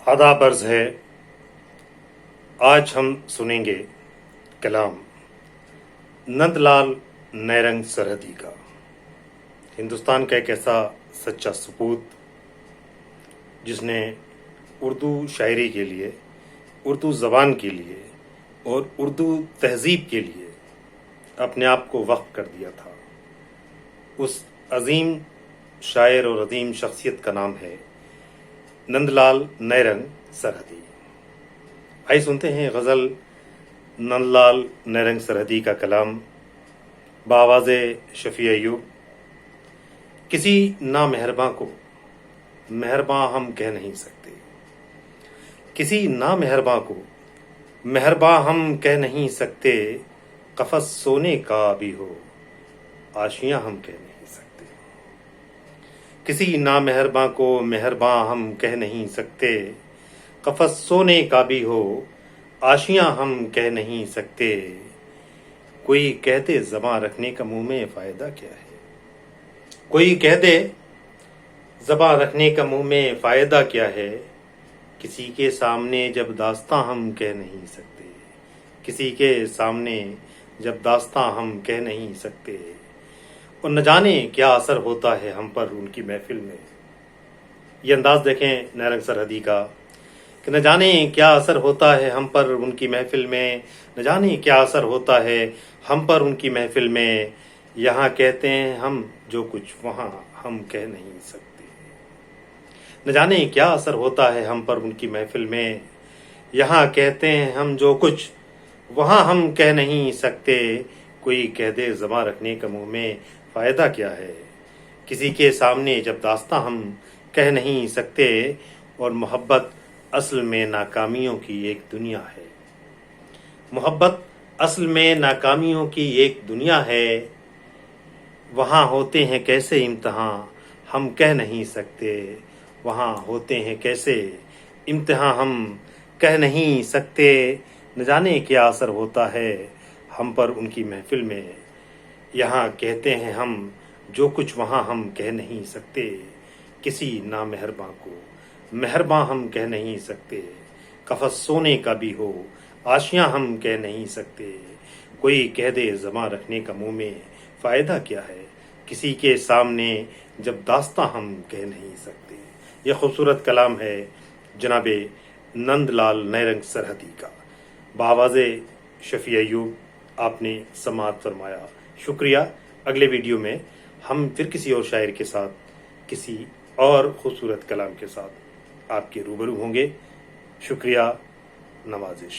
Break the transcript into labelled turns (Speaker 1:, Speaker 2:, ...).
Speaker 1: आदाब अर्ज है। आज हम सुनेंगे कलाम नंदलाल नैरंग सरहदी का। हिंदुस्तान का एक ऐसा सच्चा सपूत जिसने उर्दू शायरी के लिए, उर्दू ज़बान के लिए और उर्दू तहज़ीब के लिए अपने आप को वक्फ कर दिया था। उस अजीम शायर और अजीम शख्सियत का नाम है नंदलाल नैरंग सरहदी। आइए सुनते हैं गज़ल नंदलाल नैरंग सरहदी का कलाम बावाज़े शफ़ी अय्यूब। किसी नामेहरबां को मेहरबां हम कह नहीं सकते, किसी नामेहरबां को मेहरबां हम कह नहीं सकते, कफ़स सोने का भी हो आशियां हम कह नहीं सकते। किसी नामेहरबां को मेहरबां हम कह नहीं सकते, कफ़स सोने का भी हो आशियां हम कह नहीं सकते। कोई कहते ज़बां रखने का मुंह में फ़ायदा क्या है, कोई कहते ज़बां रखने का मुंह में फ़ायदा क्या है। किसी के सामने जब दास्तां हम कह नहीं सकते, किसी के सामने जब दास्तां हम कह नहीं सकते। और न जाने क्या असर होता है हम पर उनकी महफिल में। ये अंदाज़ देखें नैरंग सरहदी का कि न जाने क्या असर होता है हम पर उनकी महफिल में, न जाने क्या असर होता है हम पर उनकी महफिल में। यहाँ कहते हैं हम जो कुछ वहाँ हम कह नहीं सकते। न जाने क्या असर होता है हम पर उनकी महफिल में। यहाँ कहते हैं हम जो कुछ वहाँ हम कह नहीं सकते। कोई कह दे ज़बां रखने का मुंह में फ़ायदा क्या है। किसी के सामने जब दास्तां हम कह नहीं सकते। और मोहब्बत असल में नाकामियों की एक दुनिया है, मोहब्बत असल में नाकामियों की एक दुनिया है। वहाँ होते हैं कैसे इम्तिहान हम कह नहीं सकते, वहाँ होते हैं कैसे इम्तिहान हम कह नहीं सकते। न जाने क्या असर होता है हम पर उनकी महफिल में। यहाँ कहते हैं हम जो कुछ वहाँ हम कह नहीं सकते। किसी नामेहरबां को मेहरबां हम कह नहीं सकते, कफ़स सोने का भी हो आशियां हम कह नहीं सकते। कोई कह दे ज़बां रखने का मुंह में फ़ायदा क्या है, किसी के सामने जब दास्तां हम कह नहीं सकते। यह खूबसूरत कलाम है जनाबे नंदलाल नैरंग सरहदी का। बावाज़े शफ़ी अय्यूब आपने समाअत फरमाया, शुक्रिया। अगले वीडियो में हम फिर किसी और शायर के साथ, किसी और खूबसूरत कलाम के साथ आपके रूबरू होंगे। शुक्रिया, नवाजिश।